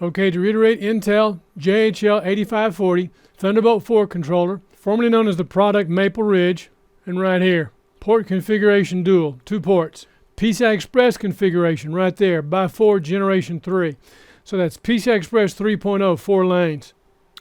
Okay, to reiterate, Intel JHL 8540 Thunderbolt 4 controller, formerly known as the product Maple Ridge, and right here, port configuration dual, 2 ports. PCI Express configuration right there, by 4 generation 3. So that's PCI Express 3.0, 4 lanes.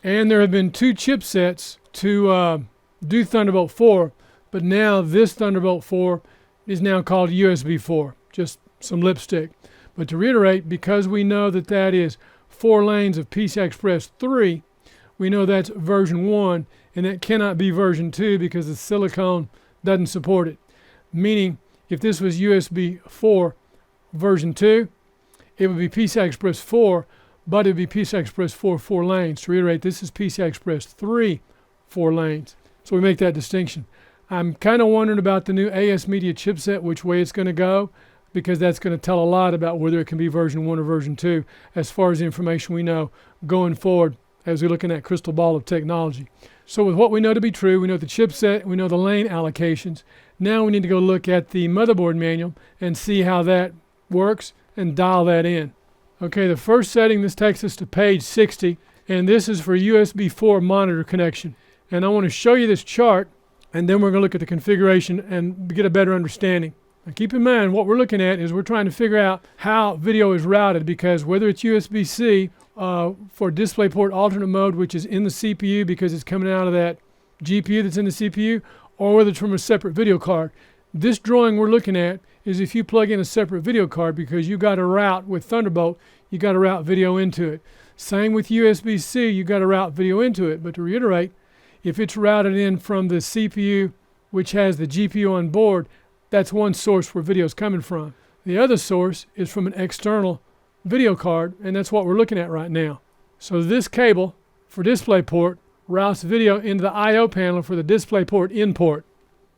And there have been 2 chipsets to do Thunderbolt 4, but now this Thunderbolt 4 is now called USB 4, just some lipstick. But to reiterate, because we know that that is 4 lanes of PCI Express 3, we know that's version 1, and that cannot be version 2 because the silicone doesn't support it. Meaning, if this was USB 4 version 2, it would be PCI Express 4, but it would be PCI Express 4, 4 lanes. To reiterate, this is PCI Express 3, 4 lanes. So we make that distinction. I'm kind of wondering about the new AS Media chipset, which way it's going to go, because that's going to tell a lot about whether it can be version 1 or version 2 as far as the information we know going forward as we look in that crystal ball of technology. So with what we know to be true, we know the chipset, we know the lane allocations. Now we need to go look at the motherboard manual and see how that works and dial that in. Okay, the first setting, this takes us to page 60, and this is for USB 4 monitor connection. And I want to show you this chart, and then we're going to look at the configuration and get a better understanding. Now keep in mind, what we're looking at is we're trying to figure out how video is routed, because whether it's USB-C for DisplayPort alternate mode, which is in the CPU because it's coming out of that GPU that's in the CPU, or whether it's from a separate video card. This drawing we're looking at is if you plug in a separate video card, because you got to route with Thunderbolt, you got to route video into it. Same with USB-C, you got to route video into it. But to reiterate, if it's routed in from the CPU, which has the GPU on board, that's one source where video is coming from. The other source is from an external video card, and that's what we're looking at right now. So this cable for DisplayPort routes video into the I/O panel for the DisplayPort in port.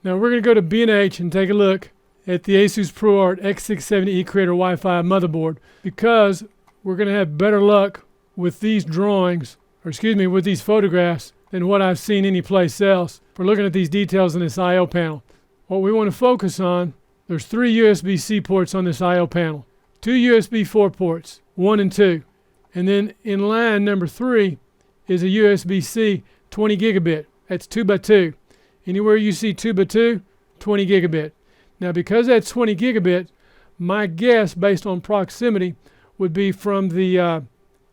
Now we're going to go to B&H and take a look at the ASUS ProArt X670E Creator Wi-Fi motherboard, because we're going to have better luck with these drawings, or excuse me, with these photographs than what I've seen anyplace else for looking at these details in this I/O panel. What we want to focus on, there's 3 USB-C ports on this I/O panel, 2 USB 4 ports, 1 and 2. And then in line number 3 is a USB-C 20 gigabit. That's 2 by 2. Anywhere you see 2 by 2, 20 gigabit. Now because that's 20 gigabit, my guess based on proximity would be from the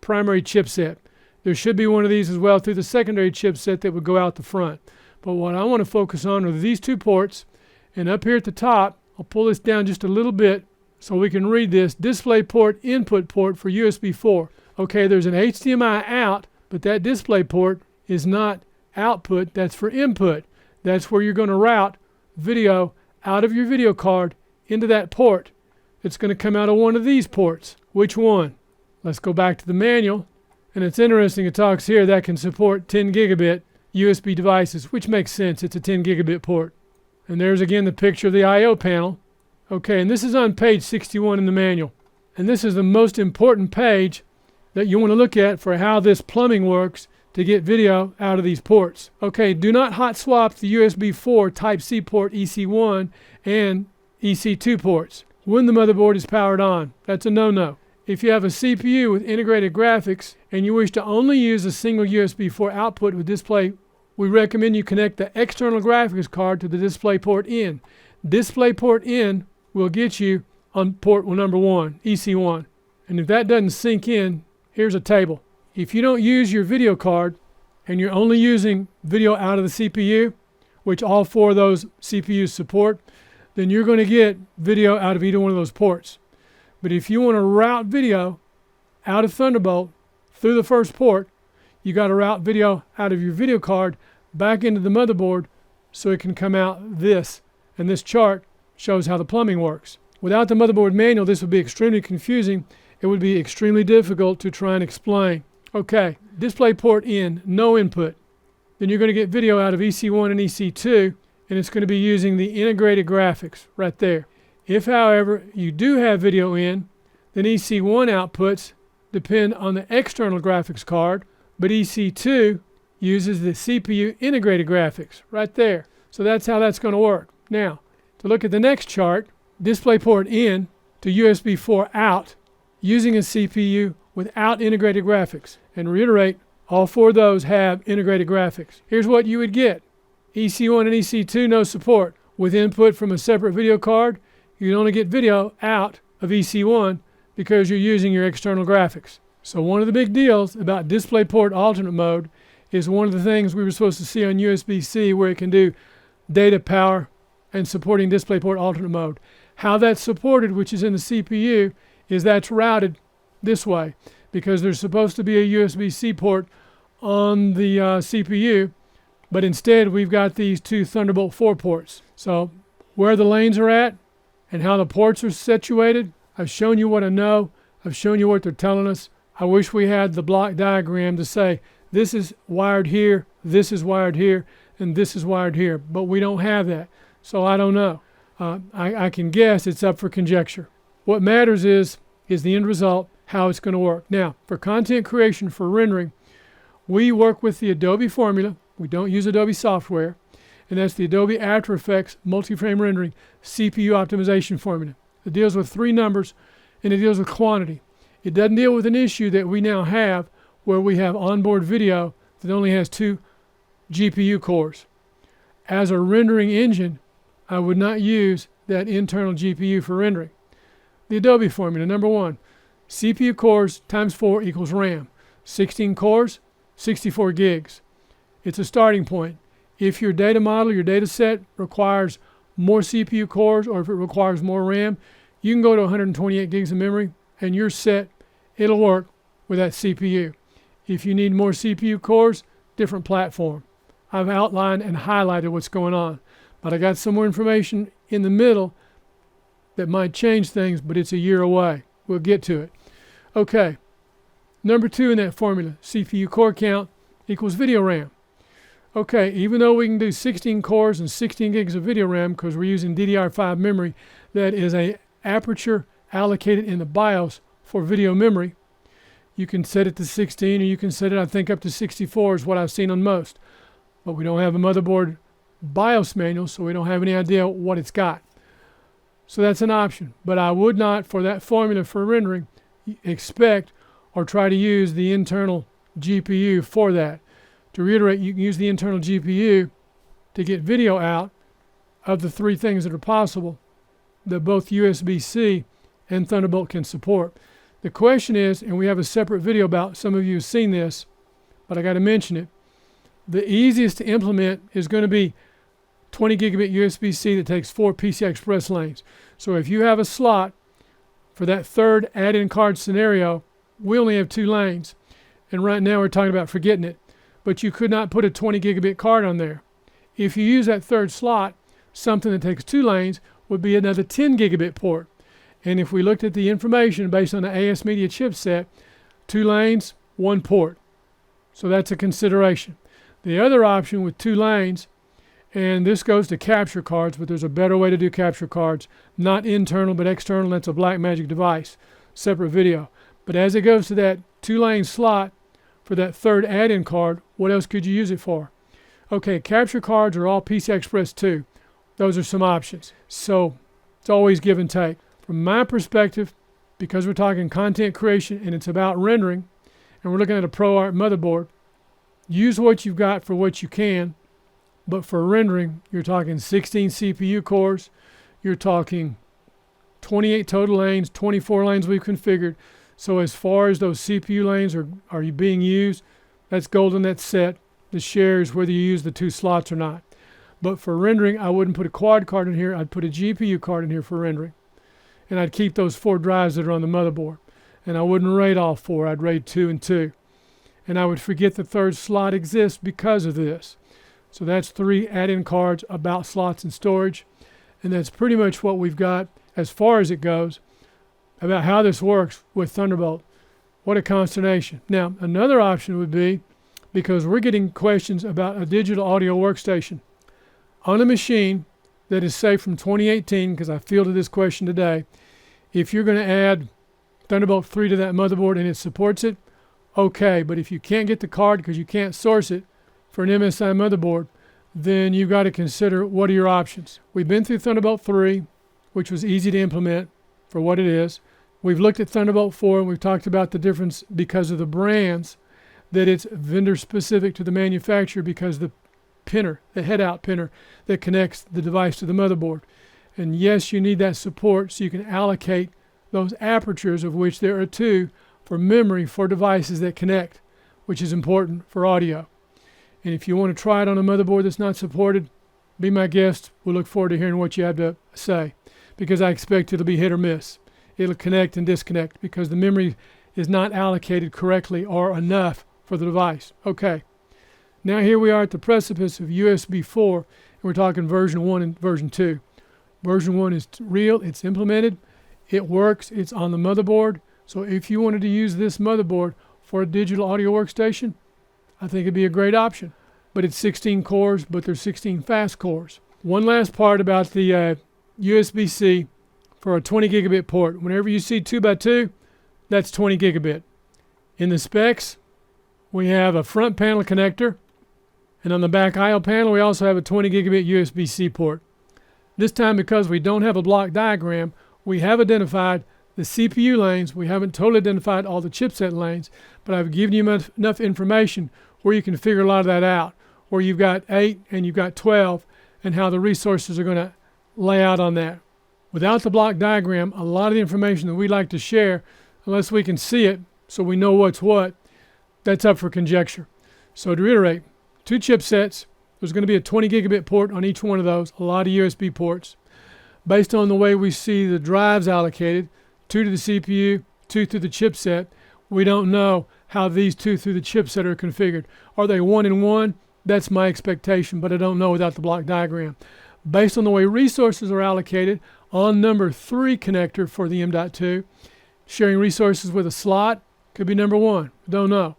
primary chipset. There should be one of these as well through the secondary chipset that would go out the front. But what I want to focus on are these 2 ports, and up here at the top, I'll pull this down just a little bit so we can read this. DisplayPort input port for USB 4. Okay, there's an HDMI out, but that DisplayPort is not output, that's for input. That's where you're going to route video out of your video card into that port. It's going to come out of one of these ports. Which one? Let's go back to the manual. And it's interesting, it talks here that can support 10 gigabit USB devices, which makes sense. It's a 10 gigabit port. And there's again the picture of the I/O panel. Okay, and this is on page 61 in the manual. And this is the most important page that you want to look at for how this plumbing works to get video out of these ports. Okay, do not hot swap the USB 4 Type-C port EC1 and EC2 ports when the motherboard is powered on. That's a no-no. If you have a CPU with integrated graphics and you wish to only use a single USB 4 output with display, we recommend you connect the external graphics card to the DisplayPort in. DisplayPort in will get you on port number 1, EC1. And if that doesn't sink in, here's a table. If you don't use your video card and you're only using video out of the CPU, which all 4 of those CPUs support, then you're going to get video out of either one of those ports. But if you want to route video out of Thunderbolt through the first port, you got to route video out of your video card back into the motherboard so it can come out this. And this chart shows how the plumbing works. Without the motherboard manual, this would be extremely confusing. It would be extremely difficult to try and explain. Okay, DisplayPort in, no input. Then you're going to get video out of EC1 and EC2, and it's going to be using the integrated graphics right there. If, however, you do have video in, then EC1 outputs depend on the external graphics card, but EC2 uses the CPU integrated graphics right there. So that's how that's going to work. Now, to look at the next chart, DisplayPort in to USB 4 out using a CPU without integrated graphics. And reiterate, all four of those have integrated graphics. Here's what you would get. EC1 and EC2 no support. With input from a separate video card, you'd only get video out of EC1 because you're using your external graphics. So one of the big deals about DisplayPort alternate mode is one of the things we were supposed to see on USB-C where it can do data, power, and supporting DisplayPort alternate mode. How that's supported, which is in the CPU, is that's routed this way because there's supposed to be a USB-C port on the CPU, but instead we've got these two Thunderbolt 4 ports. So where the lanes are at and how the ports are situated, I've shown you what I know. I've shown you what they're telling us. I wish we had the block diagram to say this is wired here, this is wired here, and this is wired here, but we don't have that. So I don't know. I can guess it's up for conjecture. What matters is the end result, how it's going to work. Now, for content creation, for rendering, we work with the Adobe formula. We don't use Adobe software, and that's the Adobe After Effects Multi-Frame Rendering CPU Optimization formula. It deals with 3 numbers, and it deals with quantity. It doesn't deal with an issue that we now have where we have onboard video that only has 2 GPU cores. As a rendering engine, I would not use that internal GPU for rendering. The Adobe formula, number 1, CPU cores times 4 equals RAM. 16 cores, 64 gigs. It's a starting point. If your data model, your data set requires more CPU cores, or if it requires more RAM, you can go to 128 gigs of memory and you're set. It'll work with that CPU. If you need more CPU cores, different platform. I've outlined and highlighted what's going on, but I got some more information in the middle that might change things, but it's a year away. We'll get to it. Okay, number 2 in that formula, CPU core count equals video RAM. Okay, even though we can do 16 cores and 16 gigs of video RAM because we're using DDR5 memory, that is a aperture allocated in the BIOS for video memory. You can set it to 16 or you can set it, I think, up to 64 is what I've seen on most. But we don't have a Motherboard Bios Manual, so we don't have any idea what it's got. So that's an option. But I would not, for that formula for rendering, expect or try to use the internal GPU for that. To reiterate, you can use the internal GPU to get video out of the 3 things that are possible that both USB-C and Thunderbolt can support. The question is, and we have a separate video about, some of you have seen this, but I got to mention it. The easiest to implement is going to be 20 gigabit USB-C that takes 4 PCI Express lanes. So if you have a slot for that third add-in card scenario, we only have 2 lanes. And right now we're talking about forgetting it. But you could not put a 20 gigabit card on there. If you use that third slot, something that takes 2 lanes would be another 10 gigabit port. And if we looked at the information based on the AS Media chipset, 2 lanes, 1 port. So that's a consideration. The other option with 2 lanes, and this goes to capture cards, but there's a better way to do capture cards, not internal but external. That's a Blackmagic device, separate video. But as it goes to that 2-lane slot for that third add-in card, what else could you use it for? Okay, capture cards are all PCI Express 2. Those are some options. So it's always give and take. From my perspective, because we're talking content creation and it's about rendering, and we're looking at a ProArt motherboard, use what you've got for what you can. But for rendering, you're talking 16 CPU cores, you're talking 28 total lanes, 24 lanes we've configured. So as far as those CPU lanes are being used, that's golden, that's set. The share is whether you use the 2 slots or not. But for rendering, I wouldn't put a quad card in here. I'd put a GPU card in here for rendering. And I'd keep those 4 drives that are on the motherboard. And I wouldn't RAID all 4. I'd RAID 2 and 2. And I would forget the third slot exists because of this. So that's 3 add-in cards about slots and storage. And that's pretty much what we've got as far as it goes about how this works with Thunderbolt. What a consternation. Now, another option would be, because we're getting questions about a digital audio workstation on a machine that is, say, from 2018, because I fielded this question today, if you're going to add Thunderbolt 3 to that motherboard and it supports it, okay. But if you can't get the card because you can't source it for an MSI motherboard, then you've got to consider what are your options. We've been through Thunderbolt 3, which was easy to implement for what it is. We've looked at Thunderbolt 4 and we've talked about the difference because of the brands, that it's vendor specific to the manufacturer because the pinner, the head-out pinner that connects the device to the motherboard. And yes, you need that support so you can allocate those apertures, of which there are 2, for memory for devices that connect, which is important for audio. And if you want to try it on a motherboard that's not supported, be my guest. We'll look forward to hearing what you have to say, because I expect it'll be hit or miss. It'll connect and disconnect because the memory is not allocated correctly or enough for the device. Okay, now here we are at the precipice of USB 4, and we're talking version 1 and version 2. Version 1 is real, it's implemented, it works, it's on the motherboard. So if you wanted to use this motherboard for a digital audio workstation, I think it'd be a great option. But it's 16 cores, but there's 16 fast cores. One last part about the USB-C for a 20 gigabit port. Whenever you see 2x2, that's 20 gigabit. In the specs, we have a front panel connector, and on the back I/O panel, we also have a 20 gigabit USB-C port. This time, because we don't have a block diagram, we have identified the CPU lanes. We haven't totally identified all the chipset lanes, but I've given you enough information where you can figure a lot of that out, where you've got 8 and you've got 12, and how the resources are going to lay out on that. Without the block diagram, a lot of the information that we like to share, unless we can see it so we know what's what, that's up for conjecture. So to reiterate, 2 chipsets, there's going to be a 20 gigabit port on each one of those, a lot of USB ports. Based on the way we see the drives allocated, 2 to the CPU, 2 through the chipset, we don't know how these 2 through the chipset are configured. Are they 1 and 1? That's my expectation, but I don't know without the block diagram. Based on the way resources are allocated, on number 3 connector for the M.2, sharing resources with a slot could be number 1. Don't know.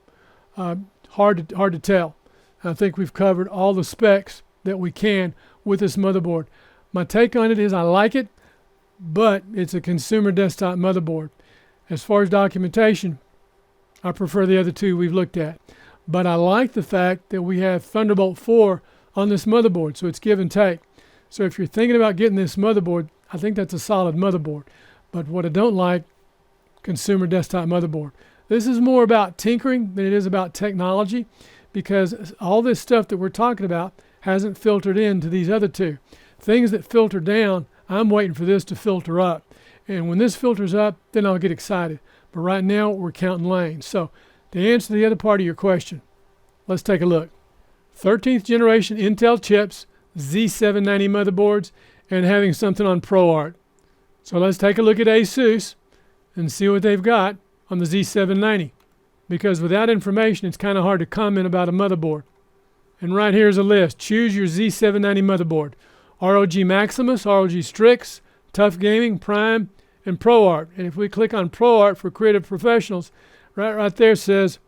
Hard to tell. I think we've covered all the specs that we can with this motherboard. My take on it is I like it, but it's a consumer desktop motherboard. As far as documentation, I prefer the other 2 we've looked at. But I like the fact that we have Thunderbolt 4 on this motherboard, so it's give and take. So if you're thinking about getting this motherboard, I think that's a solid motherboard. But what I don't like, consumer desktop motherboard. This is more about tinkering than it is about technology, because all this stuff that we're talking about hasn't filtered into these other 2. Things that filter down, I'm waiting for this to filter up. And when this filters up, then I'll get excited. But right now, we're counting lanes. So to answer the other part of your question, let's take a look. 13th generation Intel chips, Z790 motherboards, and having something on ProArt. So let's take a look at ASUS and see what they've got on the Z790. Because without information, it's kind of hard to comment about a motherboard. And right here's a list. Choose your Z790 motherboard. ROG Maximus, ROG Strix, Tough Gaming, Prime, and ProArt. And if we click on ProArt for creative professionals, right there says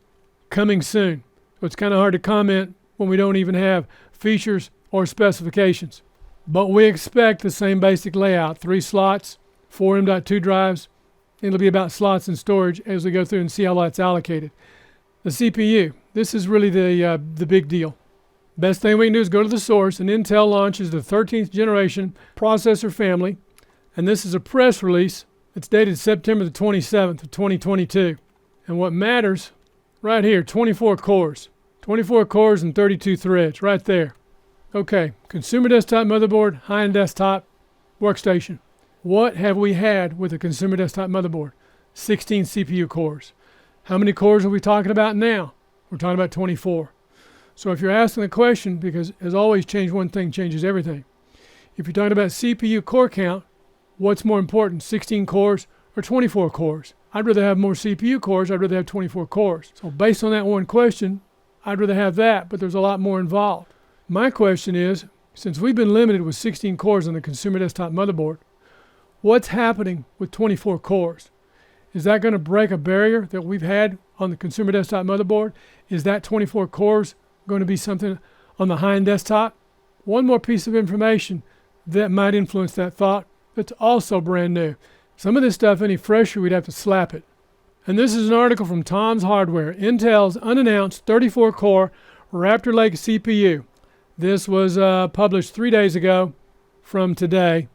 coming soon. So it's kind of hard to comment when we don't even have features or specifications. But we expect the same basic layout. 3 slots, 4 M.2 drives. It'll be about slots and storage as we go through and see how that's allocated. The CPU. This is really the big deal. Best thing we can do is go to the source, and Intel launches the 13th generation processor family. And this is a press release. It's dated September the 27th of 2022. And what matters, right here, 24 cores. 24 cores and 32 threads, right there. Okay, consumer desktop motherboard, high-end desktop, workstation. What have we had with a consumer desktop motherboard? 16 CPU cores. How many cores are we talking about now? We're talking about 24. So if you're asking the question, because as always, change one thing changes everything. If you're talking about CPU core count, what's more important, 16 cores or 24 cores? I'd rather have more CPU cores. I'd rather have 24 cores. So based on that one question, I'd rather have that, but there's a lot more involved. My question is, since we've been limited with 16 cores on the consumer desktop motherboard, what's happening with 24 cores? Is that going to break a barrier that we've had on the consumer desktop motherboard? Is that 24 cores going to be something on the high-end desktop? One more piece of information that might influence that thought that's also brand new. Some of this stuff, any fresher, we'd have to slap it. And this is an article from Tom's Hardware, Intel's unannounced 34-core Raptor Lake CPU. This was published 3 days ago from today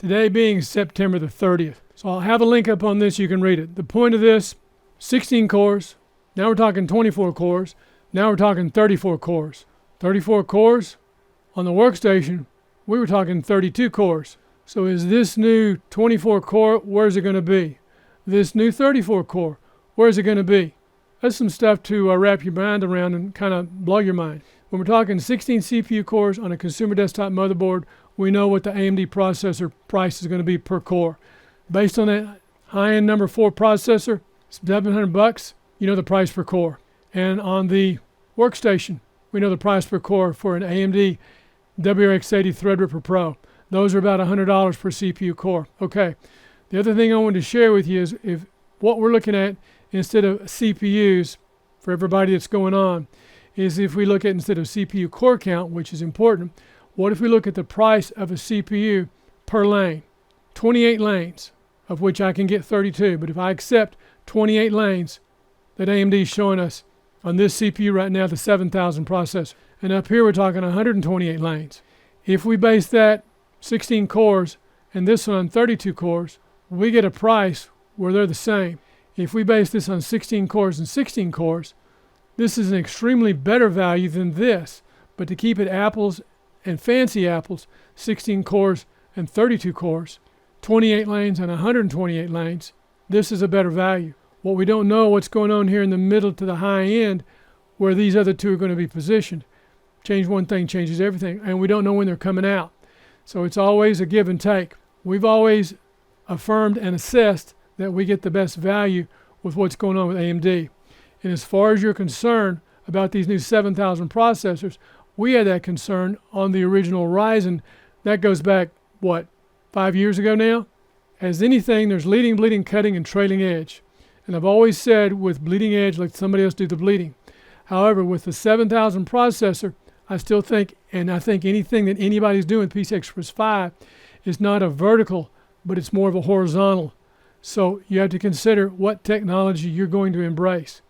being September the 30th. So I'll have a link up on this, you can read it. The point of this, 16 cores, now we're talking 24 cores, now we're talking 34 cores. 34 cores on the workstation, we were talking 32 cores. So is this new 24 core, where's it going to be? This new 34 core, where's it going to be? That's some stuff to wrap your mind around and kind of blow your mind. When we're talking 16 CPU cores on a consumer desktop motherboard, we know what the AMD processor price is going to be per core. Based on that high-end number 4 processor, $700, you know the price per core. And on the workstation, we know the price per core for an AMD WRX80 Threadripper Pro. Those are about $100 per CPU core. Okay. The other thing I wanted to share with you is if what we're looking at instead of CPUs for everybody that's going on is if we look at instead of CPU core count, which is important, what if we look at the price of a CPU per lane? 28 lanes, of which I can get 32, but if I accept 28 lanes that AMD is showing us on this CPU right now, the 7000 processor, and up here we're talking 128 lanes. If we base that 16 cores and this one on 32 cores, we get a price where they're the same. If we base this on 16 cores and 16 cores, this is an extremely better value than this. But to keep it apples and fancy apples, 16 cores and 32 cores, 28 lanes and 128 lanes, this is a better value. What we don't know what's going on here in the middle to the high end where these other two are going to be positioned. Change one thing changes everything, and we don't know when they're coming out. So it's always a give and take. We've always affirmed and assessed that we get the best value with what's going on with AMD. And as far as you're concerned about these new 7000 processors, we had that concern on the original Ryzen. That goes back, what, 5 years ago now? As anything, there's leading, bleeding, cutting, and trailing edge. And I've always said with bleeding edge, let somebody else do the bleeding. However, with the 7000 processor, I still think, and I think anything that anybody's doing with PCI Express 5 is not a vertical, but it's more of a horizontal. So you have to consider what technology you're going to embrace.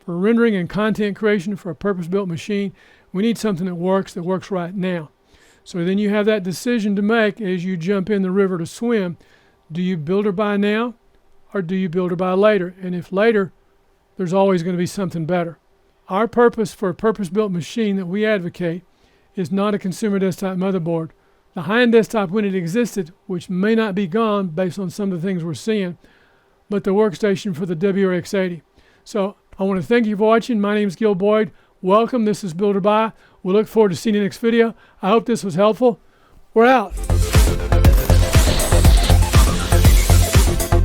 For rendering and content creation for a purpose-built machine, we need something that works right now. So then you have that decision to make as you jump in the river to swim. Do you build or buy now, or do you build or buy later? And if later, there's always going to be something better. Our purpose for a purpose-built machine that we advocate is not a consumer desktop motherboard. The high-end desktop, when it existed, which may not be gone based on some of the things we're seeing, but the workstation for the WRX80. So I want to thank you for watching. My name is Gil Boyd. Welcome. This is BuildOrBuy. We'll look forward to seeing you next video. I hope this was helpful. We're out.